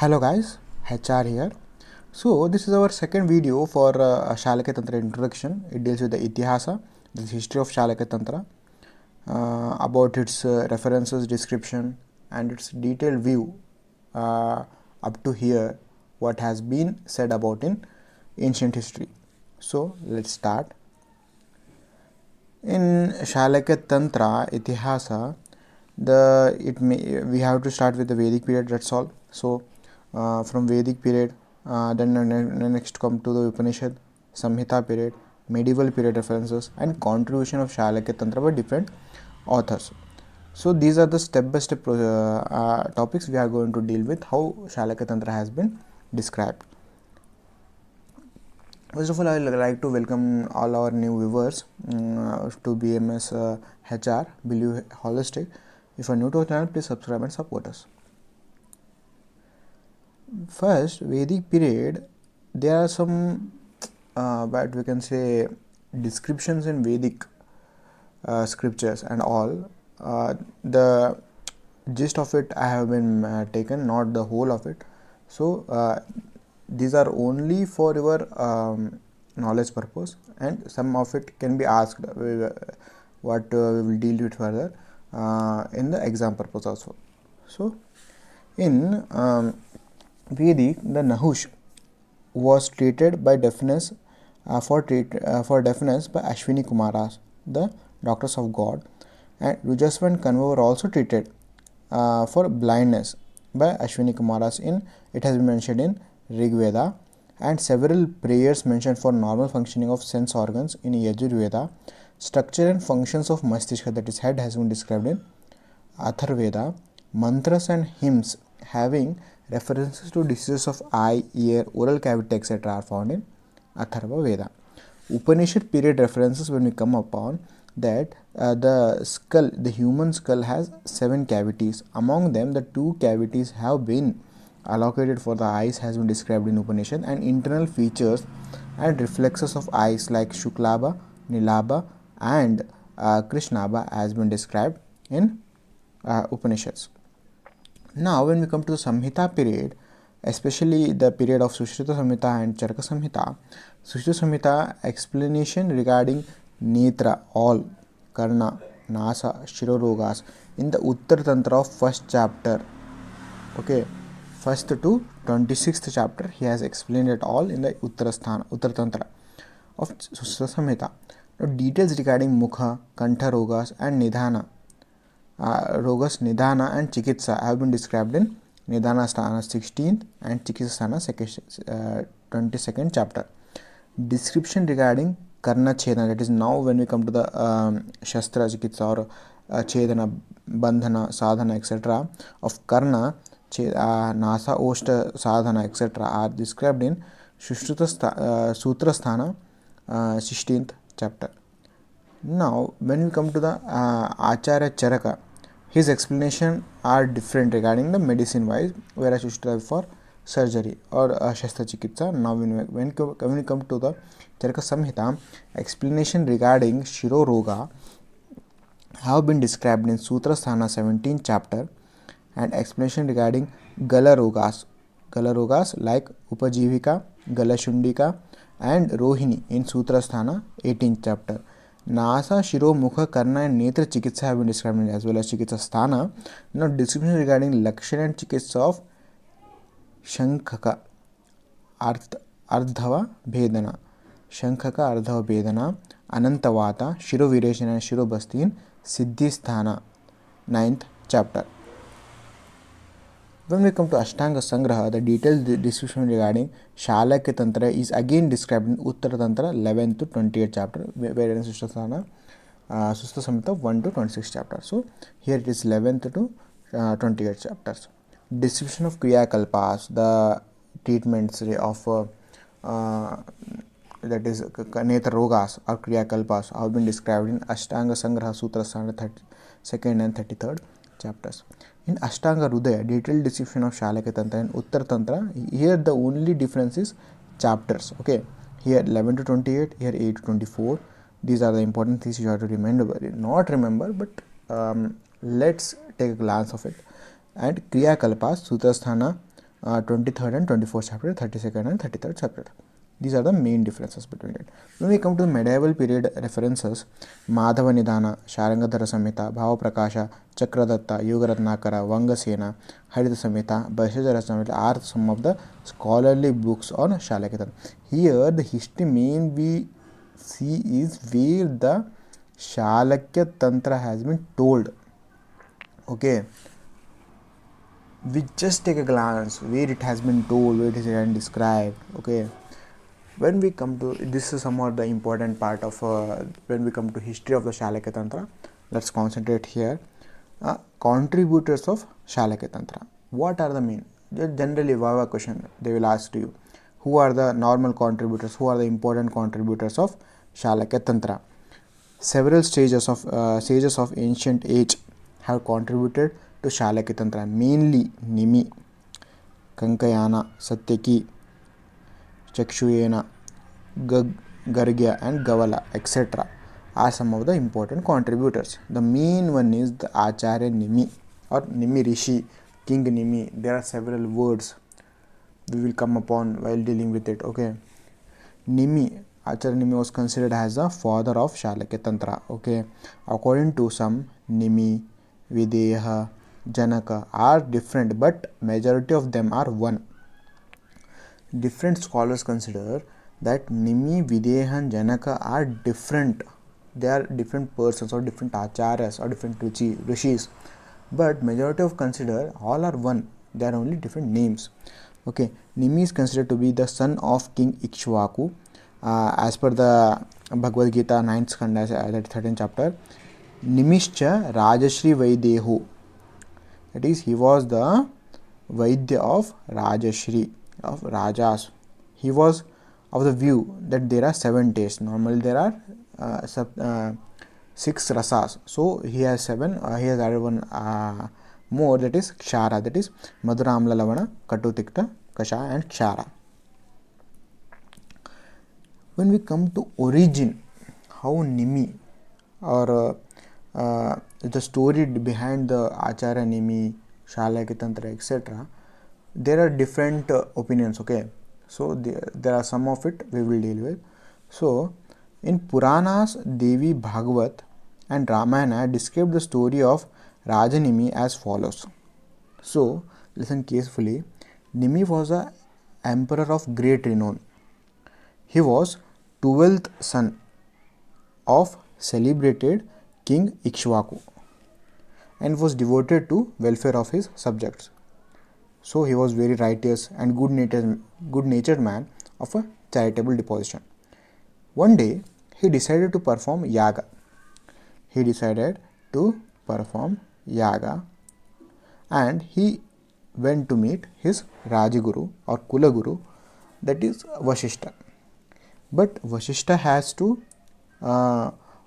Hello guys, HR here. So this is our second video for Shalakyatantra Introduction. It deals with the Itihasa, the history of Shalakyatantra, about its references, description and its detailed view up to here what has been said about in ancient history. So let's start. In Shalakyatantra Itihasa, we have to start with the Vedic period, that's all. So from Vedic period, then next come to the Upanishad, Samhita period, medieval period references and contribution of Shalakyatantra by different authors. So these are the step-by-step topics we are going to deal with, how Shalakyatantra has been described. First of all, I would like to welcome all our new viewers to BAMS HR, Believe Holistic. If you are new to our channel, please subscribe and support us. First, Vedic period, there are some what we can say descriptions in Vedic scriptures and all. The gist of it I have been taken, not the whole of it. So these are only for your knowledge purpose, and some of it can be asked what we will deal with further in the exam purpose also. So in Vedic, the Nahush was treated by deafness for deafness by Ashwini Kumaras, the doctors of God, and Rujasva and Kanva were also treated for blindness by Ashwini Kumaras. It has been mentioned in Rig Veda, and several prayers mentioned for normal functioning of sense organs in Yajurveda. Structure and functions of Mastisha, that is head, has been described in Atharveda. Mantras and hymns having references to diseases of eye, ear, oral cavity, etc. are found in Atharva Veda. Upanishad period references, when we come upon that, the skull, the human skull has 7 cavities. Among them, the 2 cavities have been allocated for the eyes, has been described in Upanishad, and internal features and reflexes of eyes like Shuklaba, Nilaba and Krishnaba has been described in Upanishads. Now when we come to the Samhita period, especially the period of Sushrita Samhita and Charaka Samhita, Sushrita Samhita explanation regarding Netra, all, Karna, Nasa, Shirorogas in the Uttar Tantra of first chapter. Okay, first to 26th chapter he has explained it all in the Uttar Tantra of Sushrita Samhita. Now details regarding Mukha, Kantha Rogas and Nidhana, Rogas Nidhana and Chikitsa have been described in Nidhana Sthana 16th and Chikitsa Sthana 22nd chapter. Description regarding Karna Chedana, that is now when we come to the Shastra Chikitsa or Chedana, Bandhana, Sadhana, etc. of Karna, Nasa, Oshta, Sadhana, etc. are described in Sushruta Sutra Sthana 16th chapter. Now when we come to the Acharya Charaka, his explanation are different regarding the medicine wise, whereas Sushruta for surgery or Shastra Chikitsa. Now when we come to the Charaka Samhita, explanation regarding Shiro Roga have been described in Sutra Sthana 17th chapter, and explanation regarding Gala Rogas like Upajivika, Galashundika and Rohini in Sutra Sthana 18th chapter. Nasa, Shiro, Mukha, Karna and Netra Chikitsa have been described as well as Chikitsa Sthana. Now description regarding Lakshana and Chikitsa of Shankhaka, Ardhava Bhedana, Shankhaka Ardhava Bhedana, Anantavata, Shiro Vireshana and Shiro Basti in Siddhi Sthana 9th chapter. When we come to Ashtanga Sangraha, the detailed description regarding Shalakyatantra is again described in Uttara Tantra 11th to 28th chapter, wherein Sushrita Samhita 1 to 26th chapter. So here it is 11th to 28th chapters. Description of Kriya Kalpas, the treatments of that is Netra Rogas or Kriya Kalpas have been described in Ashtanga Sangraha Sutra 32nd and 33rd chapters. In Ashtanga Rudaya, detailed description of Shalakyatantra and Uttar Tantra, here the only difference is chapters. Okay, here 11 to 28, here 8 to 24. These are the important things you have to remember, but let's take a glance of it. And Kriya Kalpas, Sutra Sthana 23rd and 24th chapter, 32nd and 33rd chapter. These are the main differences between it. When we come to the medieval period references, Madhava Nidhana, Sharangadhara Samhita, Bhava Prakasha, Chakradatta, Yogaratnakara, Vangasena, Harita Samhita, Bhaishajara Samhita are some of the scholarly books on Shalakyatantra. Here the history main we see is where the Shalakyatantra has been told. Okay, we just take a glance where it has been told, where it is described. Okay, when we come to this is somewhat the important part of when we come to history of the Shalakyatantra. Let's concentrate here. Contributors of Shalakyatantra. What are the main? Generally, Vava question they will ask to you. Who are the normal contributors? Who are the important contributors of Shalakyatantra? Several sages of ancient age have contributed to Shalakyatantra, mainly Nimi, Kankayana, Satyaki, Chakshuyena, Gargya and Gavala, etc. are some of the important contributors. The main one is the Acharya Nimi or Nimi Rishi, King Nimi. There are several words we will come upon while dealing with it. Okay, Nimi, Acharya Nimi was considered as the father of Shalakyatantra. Okay, according to some, Nimi, Videha, Janaka are different, but majority of them are one. Different scholars consider that Nimi, Videha and Janaka are different. They are different persons or different acharyas or different rishis. But majority of consider all are one. They are only different names. Okay, Nimi is considered to be the son of King Ikshvaku. As per the Bhagavad Gita 9th skanda, 13th chapter, Nimishcha Rajashri Vaidehu. That is, he was the Vaidya of Rajashri, of Rajas. He was of the view that there are 7 tastes. Normally there are 6 rasas. So he has 7. He has added one more, that is Kshara, that is Madhura, Amla, Lavana, Katu, Tikta, Kasha and Kshara. When we come to origin, how Nimi or the story behind the Acharya Nimi, Shalakyatantra, etc., there are different opinions. Okay, so there are some of it we will deal with. So in Puranas, Devi Bhagavat and Ramayana describe the story of Raja Nimi as follows. So listen carefully. Nimi was an emperor of great renown. He was 12th son of celebrated King Ikshvaku and was devoted to welfare of his subjects. So he was very righteous and good-natured man of a charitable disposition. One day he decided to perform yaga. And he went to meet his Rajaguru or Kulaguru, that is Vashishta. But Vashishta has to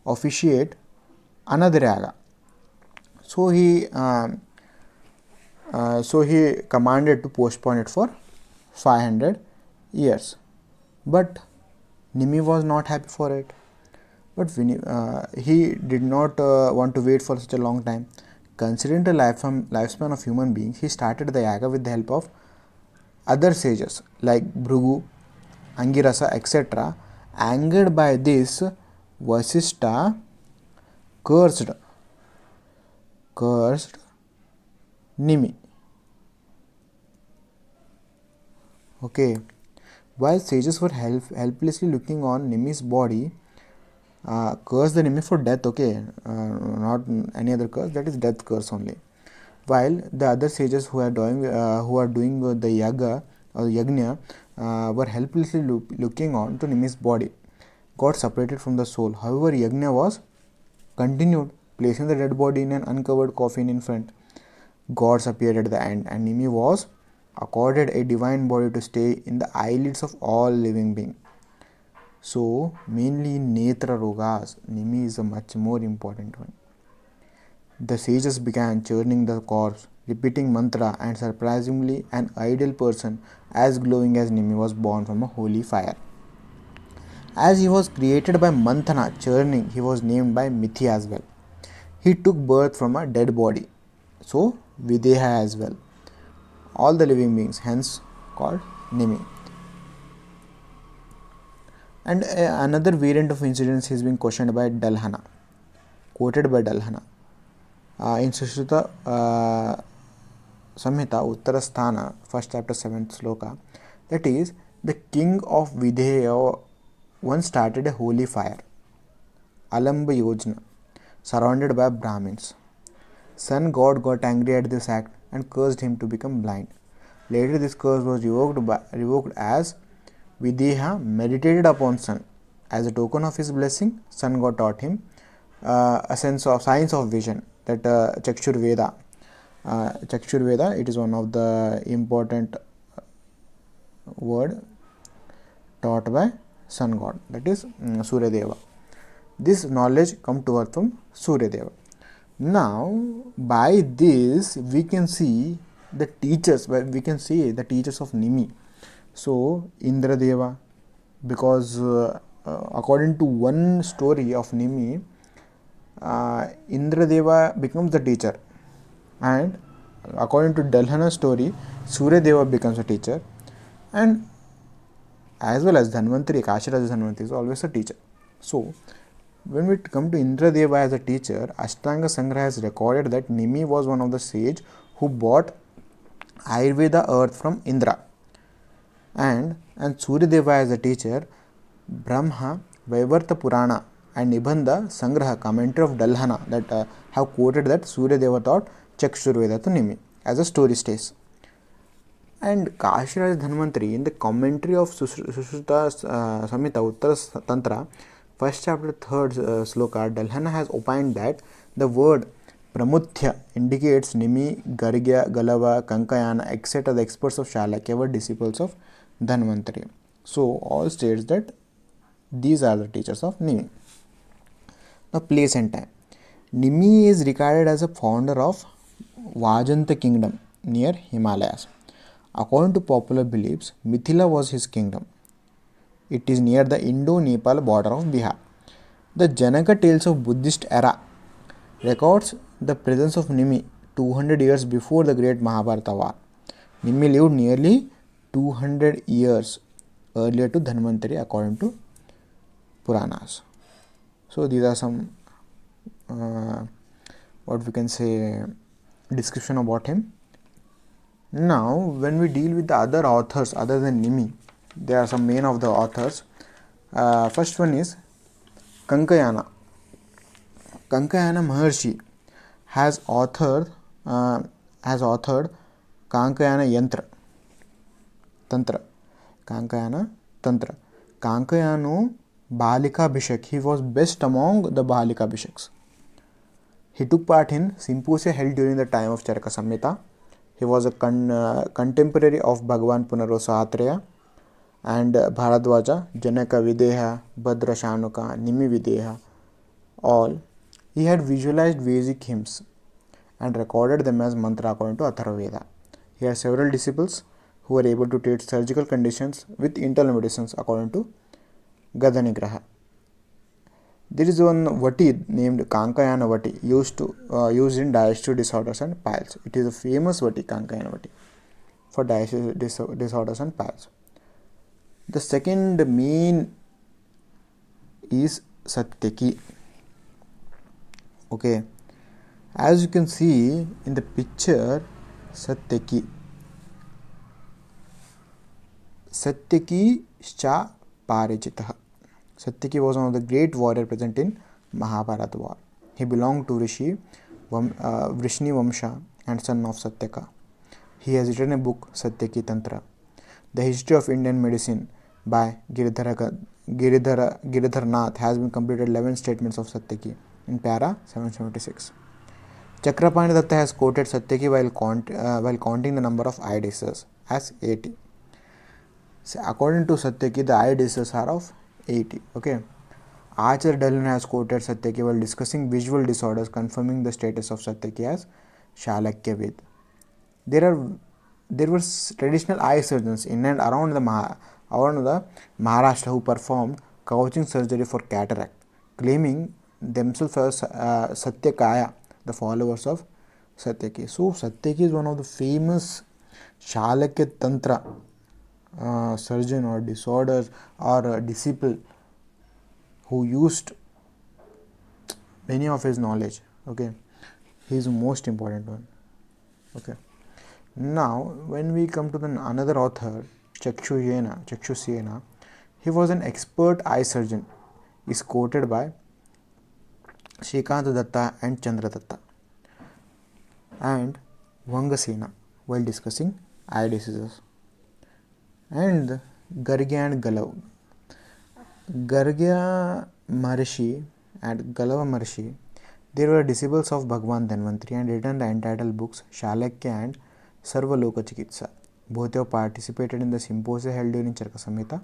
officiate another yaga. So he commanded to postpone it for 500 years. But Nimi was not happy for it. But he did not want to wait for such a long time. Considering the lifespan of human beings, he started the yaga with the help of other sages like Bhrigu, Angirasa, etc. Angered by this, Vasishta cursed Nimi. Okay, while sages were helplessly looking on Nimi's body, curse the Nimi for death. Okay, not any other curse, that is death curse only. While the other sages who are doing the yaga or yagna were helplessly looking on to Nimi's body, got separated from the soul. However, yagna was continued, placing the dead body in an uncovered coffin in front. Gods appeared at the end, and Nimi was accorded a divine body to stay in the eyelids of all living beings. So, mainly in Netra Rogas, Nimi is a much more important one. The sages began churning the corpse, repeating mantra, and surprisingly, an ideal person as glowing as Nimi was born from a holy fire. As he was created by Manthana churning, he was named by Mithi as well. He took birth from a dead body, so Videha as well. all the living beings, hence called Nimi. And another variant of incidents is being questioned by Dalhana, quoted by Dalhana. In Sushruta Samhita Uttarasthana, first chapter 7th sloka, that is, the king of Videha once started a holy fire, Alamba Yojana, surrounded by Brahmins. Sun god got angry at this act and cursed him to become blind. Later this curse was revoked as Videha meditated upon sun. As a token of his blessing, sun god taught him a science of vision, that Chakshur Veda. Chakshur Veda, it is one of the important word taught by sun god, that is Surya Deva. This knowledge come to earth from Surya Deva. Now by this we can see the teachers, we can see the teachers of Nimi. So Indra Deva, because according to one story of Nimi, Indra Deva becomes the teacher, and according to Dalhana's story, Surya Deva becomes a teacher, and as well as Dhanvantari, Kashiraj Dhanvantari is always a teacher. So when we come to Indra Deva as a teacher, Ashtanga Sangraha has recorded that Nimi was one of the sage who bought Ayurveda earth from Indra, and Surya Deva as a teacher, Brahma, Vaivarta Purana and Nibandha Sangraha, commentary of Dalhana, that have quoted that Surya Deva taught Chakshur Veda to Nimi, as a story states. And Kashiraj Dhanvantari, in the commentary of Sushruta Samhita Uttara Tantra, first chapter 3rd sloka, Dalhana has opined that the word Pramuthya indicates Nimi, Gargya, Galava, Kankayana, etc. The experts of Shalakya were disciples of Dhanvantari. So all states that these are the teachers of Nimi. Now place and time. Nimi is regarded as a founder of Vajanta kingdom near Himalayas. According to popular beliefs, Mithila was his kingdom. It is near the Indo-Nepal border of Bihar. The Janaka tales of Buddhist era records the presence of Nimi 200 years before the great Mahabharata war. Nimi lived nearly 200 years earlier to Dhanvantari according to Puranas. So these are some what we can say description about him. Now when we deal with the other authors other than Nimi, there are some main of the authors. First one is Kankayana. Kankayana Maharshi has authored Kankayana Tantra. Kankayana Tantra. Kankayano Bahalika Bhishek. He was best among the Bahalika Bhisheks. He took part in symposia held during the time of Charaka Samhita. He was a contemporary of Bhagavan Punarvasa Atreya and Bharadwaja, Janaka Videha, Bhadra Shanuka, Nimi Videha, all. He had visualized Vedic hymns and recorded them as mantra according to Atharva Veda. He had several disciples who were able to treat surgical conditions with internal medicines according to Gadanigraha. There is one vati named Kankayana vati used in digestive disorders and piles. It is a famous vati, Kankayana vati, for digestive disorders and piles. The second main is Satyaki. Okay, as you can see in the picture, Satyaki Scha Parijitah. Satyaki was one of the great warrior present in Mahabharata war. He belonged to Vrishni Vamsha and son of Satyaka. He has written a book, Satyaki Tantra. The history of Indian medicine by Giridhar Nath has been completed 11 statements of Satyaki in para 776. Chakrapani Datta has quoted Satyaki while counting the number of eye disorders as 80. So according to Satyaki, the eye disorders are of 80. Okay. Acharya Dalhana has quoted Satyaki while discussing visual disorders, confirming the status of Satyaki as Shalakya Ved. There were traditional eye surgeons in and around the Maharashtra who performed couching surgery for cataract, claiming themselves as Satyakaya, the followers of Satyaki. So Satyaki is one of the famous Shalakyatantra surgeon or disorder or disciple who used many of his knowledge. Okay, he is the most important one. Okay, now when we come to the another author, Chakshusena, he was an expert eye surgeon, is quoted by Shrikant Datta and Chandra Datta and Vangasena while discussing eye diseases. And Gargya and Galav. Gargya Maharishi and Galava Maharishi, they were disciples of Bhagwan Dhanvantri and written the entitled books Shalakya and Sarvaloka Chikitsa. Both have participated in the symposia held during Charaka Samhita.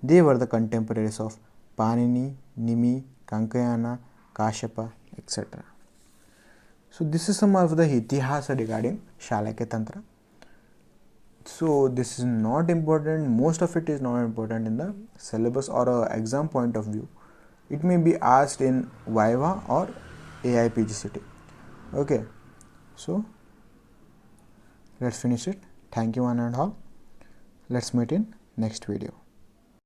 They were the contemporaries of Panini, Nimi, Kankayana, Kashyapa, etc. So this is some of the Itihas regarding Shalakyatantra. So this is not important, most of it is not important in the syllabus or a exam point of view. It may be asked in Viva or AIPGCT. Okay, so let's finish it. Thank you one and all. Let's meet in next video.